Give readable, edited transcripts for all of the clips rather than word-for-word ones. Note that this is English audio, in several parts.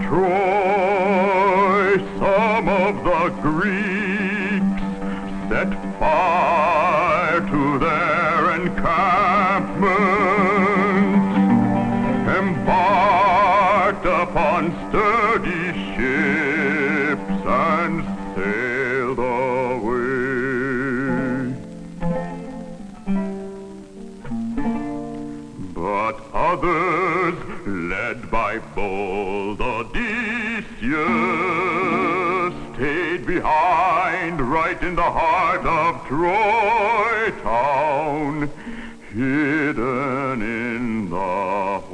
Troy, some of the Greeks set fire to their encampment, embarked upon sturdy ships and sailed away. But others, led by bold Odysseus, stayed behind right in the heart of Troy town, hidden in the host.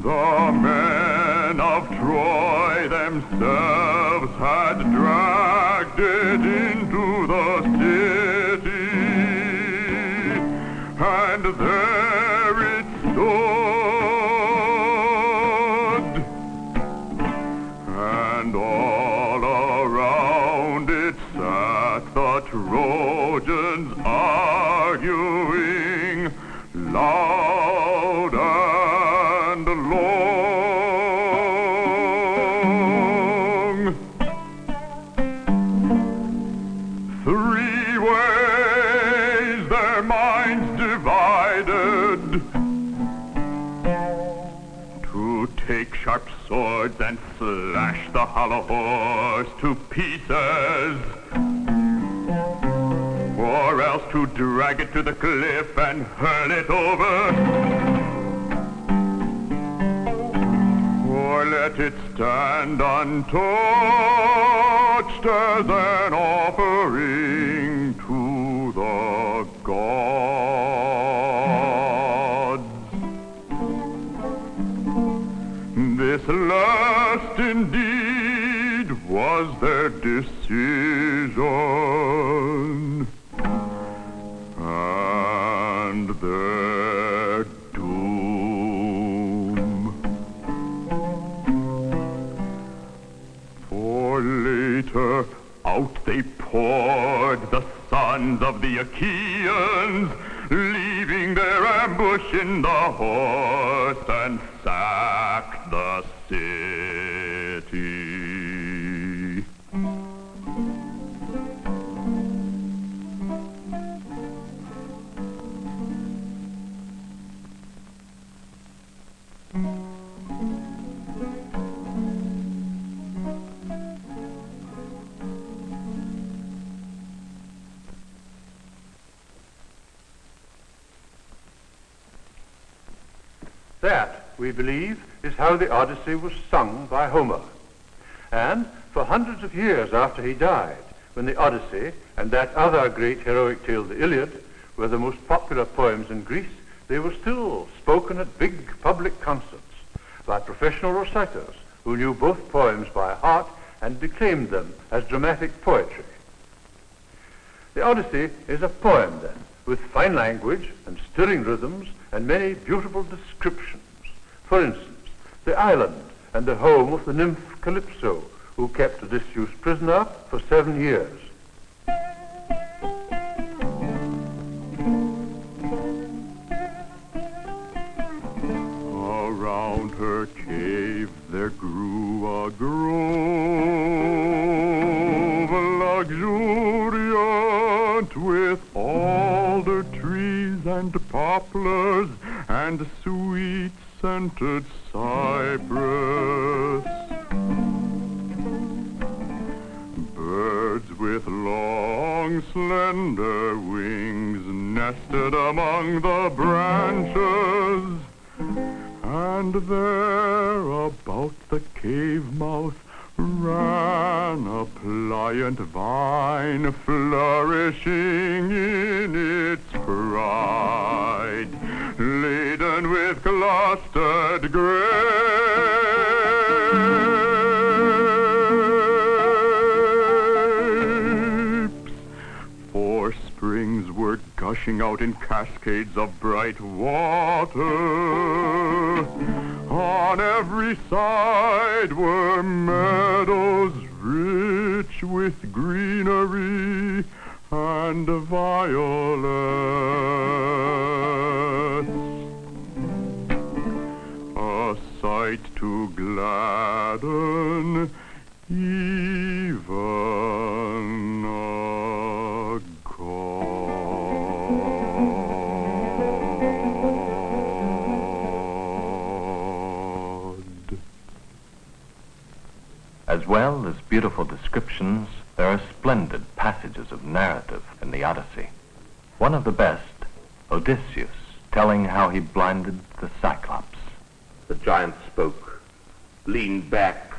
The men of Troy themselves had dragged it into the city, and there it stood, and all around it sat the Trojans arguing loud and long. 3 ways their minds divided: to take sharp swords and slash the hollow horse to pieces, or else to drag it to the cliff and hurl it over, or let it stand untouched as an offering to the gods. This last indeed was their decision, and their doom. For later out they poured, the sons of the Achaeans, leaving their ambush in the horse, and sacked the city. That, we believe, is how the Odyssey was sung by Homer. And for hundreds of years after he died, when the Odyssey and that other great heroic tale, the Iliad, were the most popular poems in Greece, they were still spoken at big public concerts by professional reciters who knew both poems by heart and declaimed them as dramatic poetry. The Odyssey is a poem, then, with fine language and stirring rhythms and many beautiful descriptions. For instance, the island and the home of the nymph Calypso, who kept Odysseus prisoner for 7 years. Around her cave there grew a grove, luxuriant with alder trees and poplars and sweet-scented cypress. Birds with long, slender wings nested among the branches, and there about the cave mouth ran a pliant vine, flourishing in its pride, laden with clustered grapes. 4 springs were gushing out in cascades of bright water. On every side were meadows rich with greenery, and violets, a sight to gladden even a god. As well as beautiful descriptions, there are splendid passages of narrative in the Odyssey. One of the best, Odysseus, telling how he blinded the Cyclops. The giant spoke, leaned back,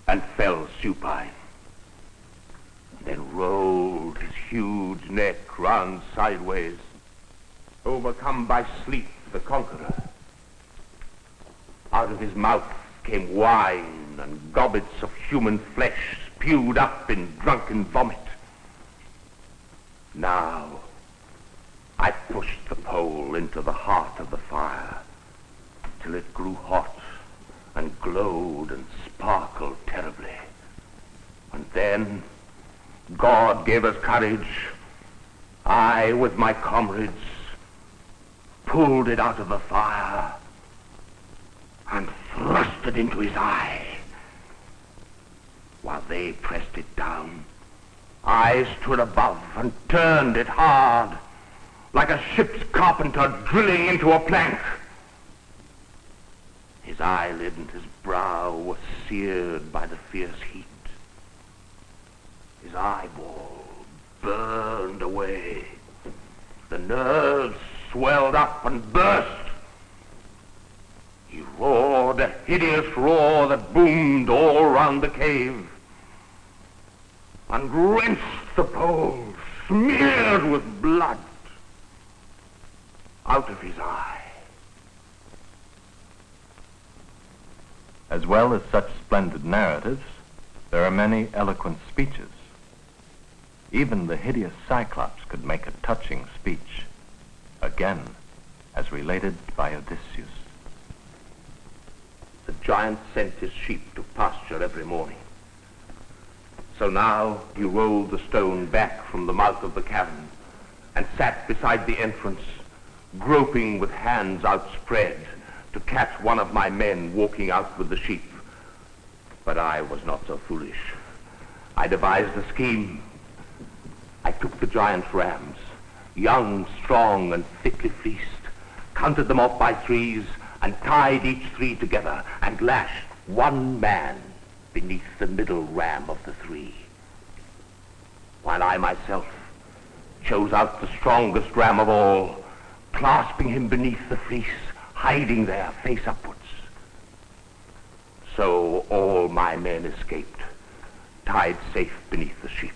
and fell supine. Then rolled his huge neck round sideways, overcome by sleep, the conqueror. Out of his mouth came wine and gobbets of human flesh spewed up in drunken vomit. Now, I pushed the pole into the heart of the fire till it grew hot and glowed and sparkled terribly. And then God gave us courage. I, with my comrades, pulled it out of the fire and thrust it into his eye. While they pressed it down, I stood above and turned it hard, like a ship's carpenter drilling into a plank. His eyelid and his brow were seared by the fierce heat. His eyeball burned away. The nerves swelled up and burst. He roared a hideous roar that boomed all round the cave and wrenched the pole, smeared with blood, out of his eye. As well as such splendid narratives, there are many eloquent speeches. Even the hideous Cyclops could make a touching speech, again, as related by Odysseus. The giant sent his sheep to pasture every morning. So now he rolled the stone back from the mouth of the cavern and sat beside the entrance, groping with hands outspread to catch one of my men walking out with the sheep. But I was not so foolish. I devised a scheme. I took the giant's rams, young, strong, and thickly fleeced, counted them off by threes, and tied each three together, and lashed one man beneath the middle ram of the three, while I myself chose out the strongest ram of all, clasping him beneath the fleece, hiding there face upwards. So all my men escaped, tied safe beneath the sheep.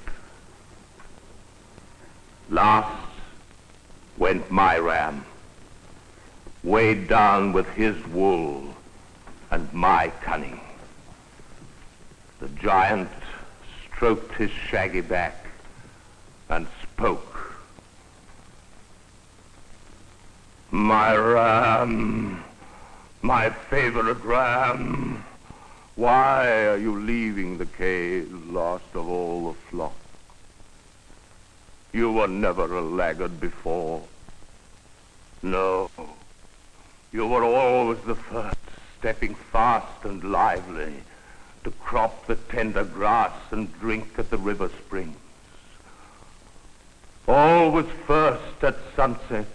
Last went my ram, weighed down with his wool and my cunning. The giant stroked his shaggy back and spoke. My ram, my favorite ram, why are you leaving the cave, last of all the flock? You were never a laggard before. No, you were always the first, stepping fast and lively to crop the tender grass and drink at the river springs. Always first at sunset,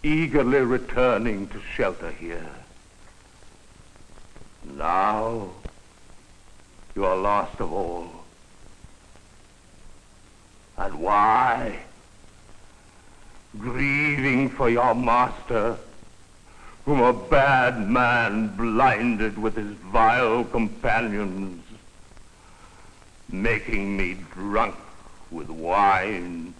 eagerly returning to shelter here. Now, you are last of all. And why? Grieving for your master, whom a bad man blinded with his vile companions, making me drunk with wine.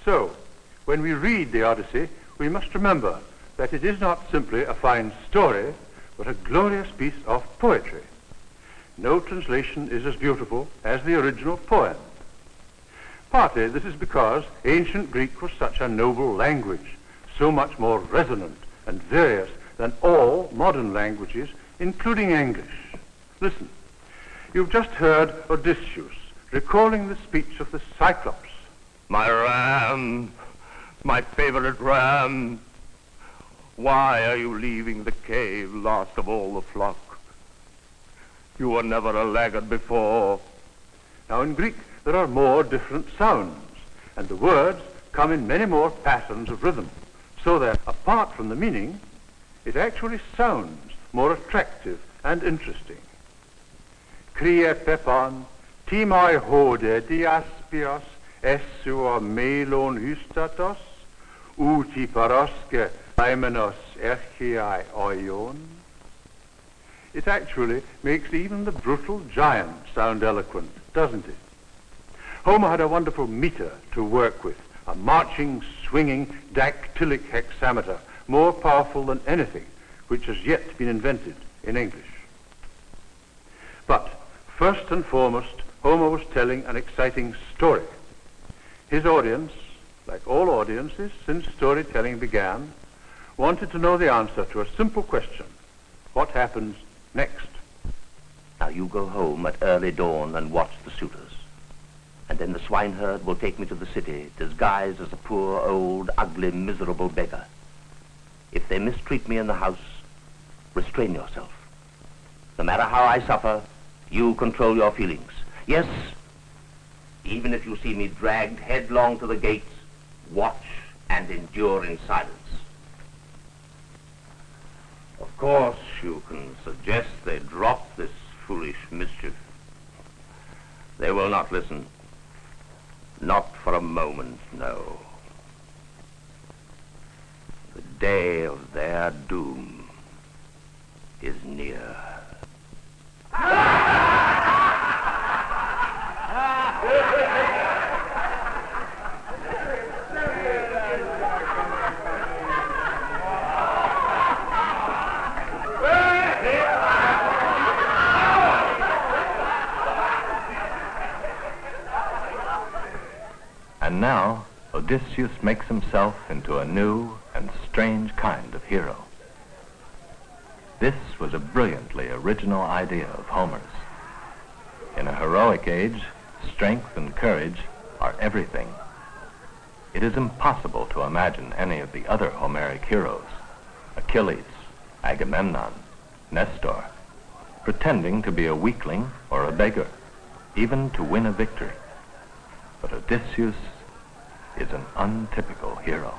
So, when we read the Odyssey, we must remember that it is not simply a fine story, but a glorious piece of poetry. No translation is as beautiful as the original poem. Partly this is because ancient Greek was such a noble language, so much more resonant and various than all modern languages, including English. Listen, you've just heard Odysseus recalling the speech of the Cyclops. My ram, my favorite ram, why are you leaving the cave last of all the flock? You were never a laggard before. Now in Greek there are more different sounds, and the words come in many more patterns of rhythm, so that apart from the meaning, it actually sounds more attractive and interesting. Krie pepon, timoi hode diaspios, essua melon hystatos, uti paroske aimenos erchiai oion. It actually makes even the brutal giant sound eloquent, doesn't it? Homer had a wonderful meter to work with, a marching, swinging, dactylic hexameter, more powerful than anything which has yet been invented in English. But first and foremost, Homer was telling an exciting story. His audience, like all audiences since storytelling began, wanted to know the answer to a simple question: what happens next? Now you go home at early dawn and watch the suitors. And then the swineherd will take me to the city, disguised as a poor, old, ugly, miserable beggar. If they mistreat me in the house, restrain yourself. No matter how I suffer, you control your feelings. Yes, even if you see me dragged headlong to the gates, watch and endure in silence. Of course, you can suggest they drop this foolish mischief. They will not listen. Not for a moment, no. The day of their doom is near. And now, Odysseus makes himself into a new and strange kind of hero. This was a brilliantly original idea of Homer's. In a heroic age, strength and courage are everything. It is impossible to imagine any of the other Homeric heroes, Achilles, Agamemnon, Nestor, pretending to be a weakling or a beggar, even to win a victory. But Odysseus is an untypical hero.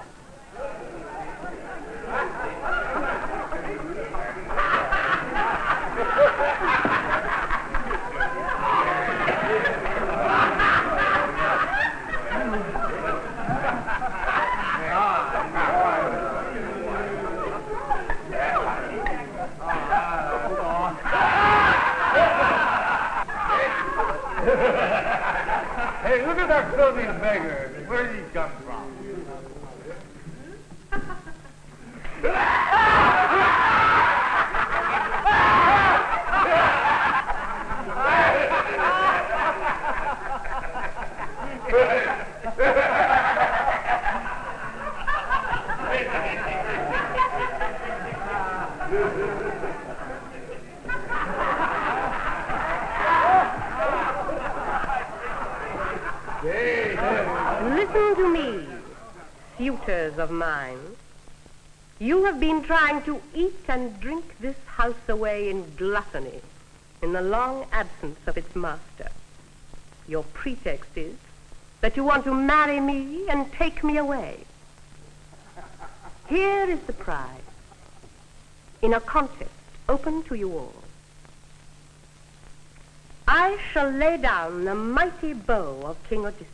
Hey, look at that filthy beggar. Where did he come from? Listen to me, suitors of mine. You have been trying to eat and drink this house away in gluttony, in the long absence of its master. Your pretext is that you want to marry me and take me away. Here is the prize, in a contest open to you all. I shall lay down the mighty bow of King Odysseus.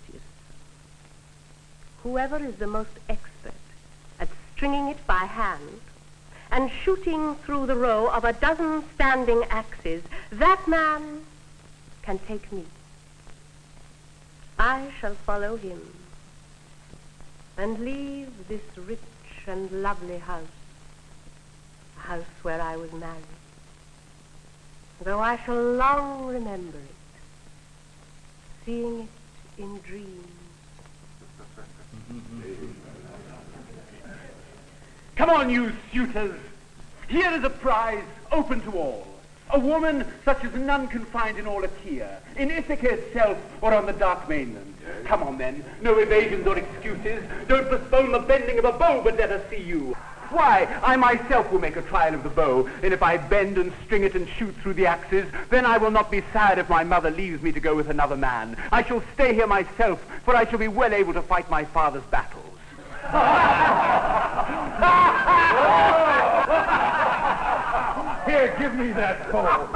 Whoever is the most expert at stringing it by hand and shooting through the row of a dozen standing axes, that man can take me. I shall follow him and leave this rich and lovely house, a house where I was married, though I shall long remember it, seeing it in dreams. Come on, you suitors. Here is a prize open to all. A woman such as none can find in all Achaea, in Ithaca itself, or on the dark mainland. Come on, then. No evasions or excuses. Don't postpone the bending of a bow, but let us see you. Why, I myself will make a trial of the bow, and if I bend and string it and shoot through the axes, then I will not be sad if my mother leaves me to go with another man. I shall stay here myself, for I shall be well able to fight my father's battles. Here, give me that bow.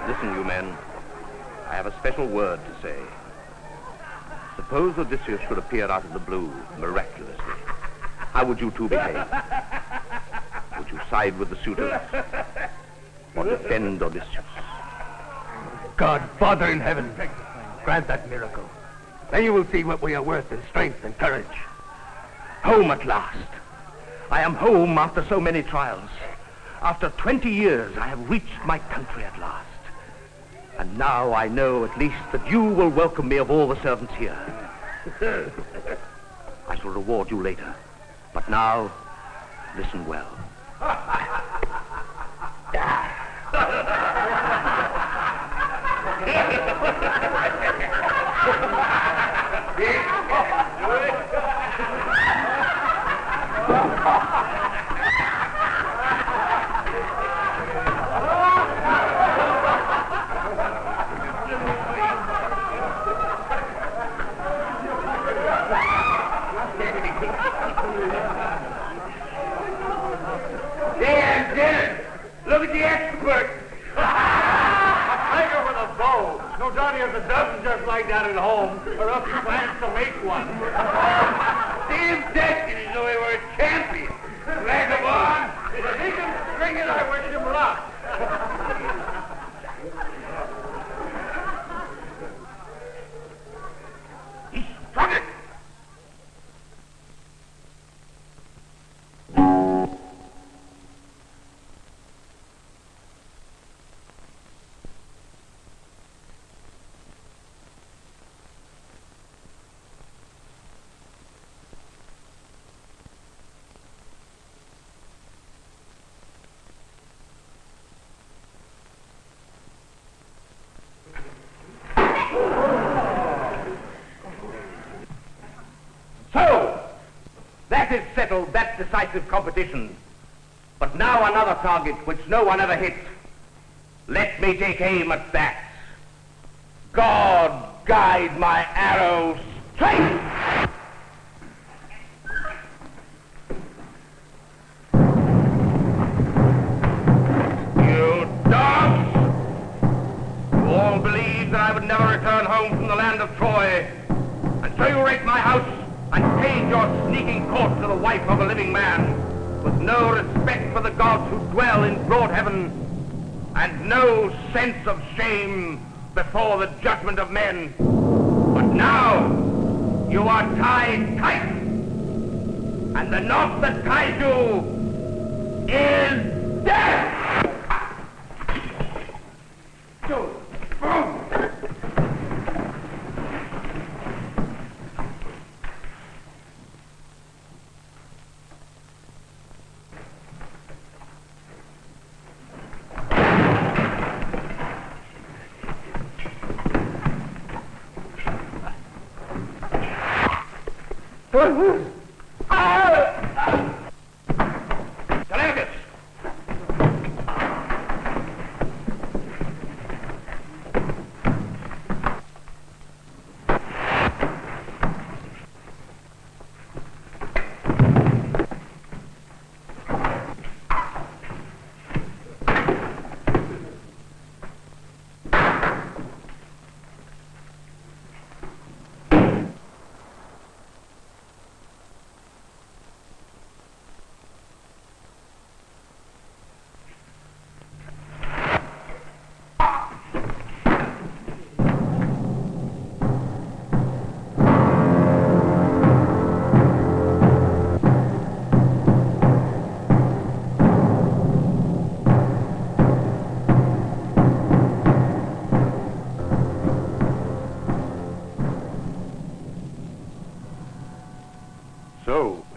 Listen, you men. I have a special word to say. Suppose Odysseus should appear out of the blue, miraculously. How would you two behave? Would you side with the suitors? Or defend Odysseus? God, Father in heaven, grant that miracle. Then you will see what we are worth in strength and courage. Home at last. I am home after so many trials. After 20 years, I have reached my country at last. And now I know at least that you will welcome me of all the servants here. I shall reward you later. But now, listen well. Look at the expert! A tiger with a bow. No doubt he has a dozen just like that at home, or else he plans to make one. Damn destiny, though he were a champion. Vagabond! If he can string it, I wish him luck. He struck it! So, that is settled, that decisive competition. But now another target which no one ever hit. Let me take aim at that. God guide my arrow straight! You dogs! You all believed that I would never return home from the land of Troy. And so you raped my house and paid your sneaking court to the wife of a living man, with no respect for the gods who dwell in broad heaven, and no sense of shame before the judgment of men. But now, you are tied tight, and the knot that ties you is death! Telemachus!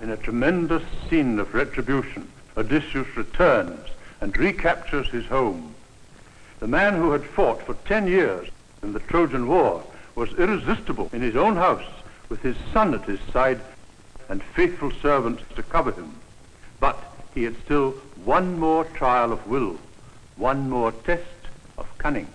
in a tremendous scene of retribution, Odysseus returns and recaptures his home. The man who had fought for 10 years in the Trojan War was irresistible in his own house with his son at his side and faithful servants to cover him. But he had still one more trial of will, one more test of cunning.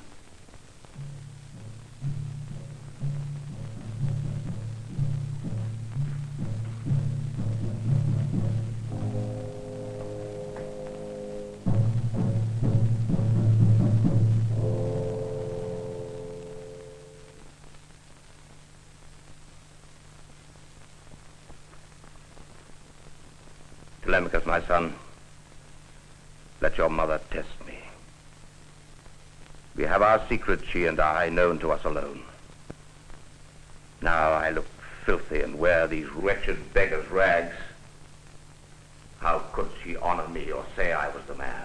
Telemachus, my son, let your mother test me. We have our secret, she and I, known to us alone. Now I look filthy and wear these wretched beggar's rags. How could she honor me or say I was the man?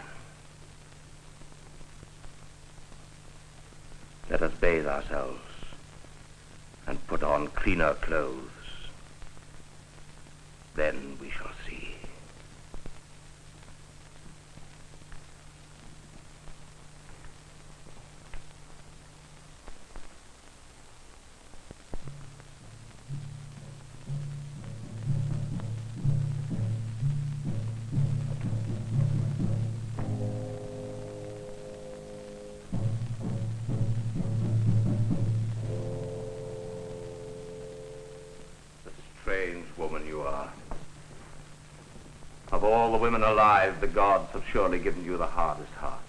Let us bathe ourselves and put on cleaner clothes. Then we shall see. Strange woman you are. Of all the women alive, the gods have surely given you the hardest heart.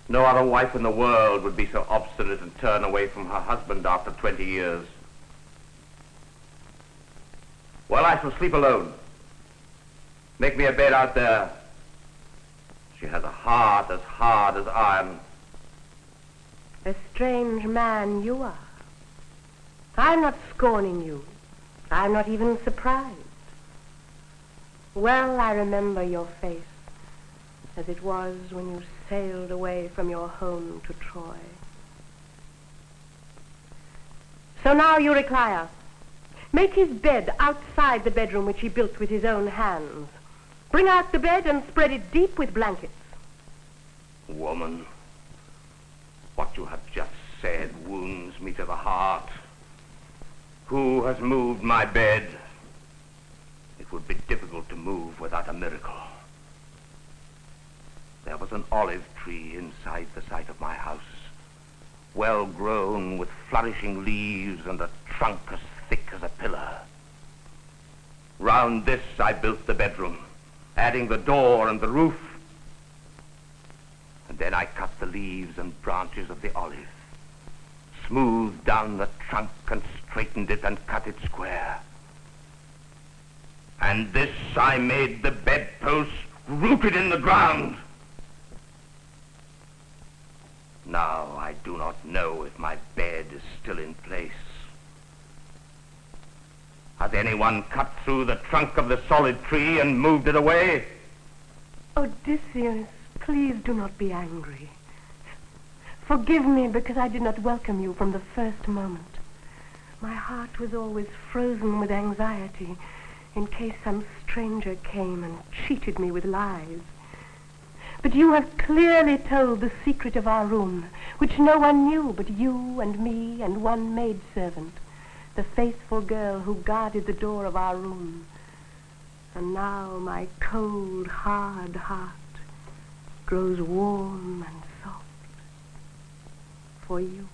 No other wife in the world would be so obstinate and turn away from her husband after 20 years. Well, I shall sleep alone. Make me a bed out there. She has a heart as hard as iron. A strange man you are. I'm not scorning you. I'm not even surprised. Well, I remember your face as it was when you sailed away from your home to Troy. So now, Eurycleia, make his bed outside the bedroom which he built with his own hands. Bring out the bed and spread it deep with blankets. Woman, what you have just said wounds me to the heart. Who has moved my bed? It would be difficult to move without a miracle. There was an olive tree inside the site of my house, well grown with flourishing leaves and a trunk as thick as a pillar. Round this I built the bedroom, adding the door and the roof. And then I cut the leaves and branches of the olive, smoothed down the trunk and straightened it and cut it square. And this I made the bedpost rooted in the ground. Now I do not know if my bed is still in place. Has anyone cut through the trunk of the solid tree and moved it away? Odysseus, please do not be angry. Forgive me because I did not welcome you from the first moment. My heart was always frozen with anxiety in case some stranger came and cheated me with lies. But you have clearly told the secret of our room, which no one knew but you and me and one maidservant, the faithful girl who guarded the door of our room. And now my cold, hard heart grows warm and soft for you.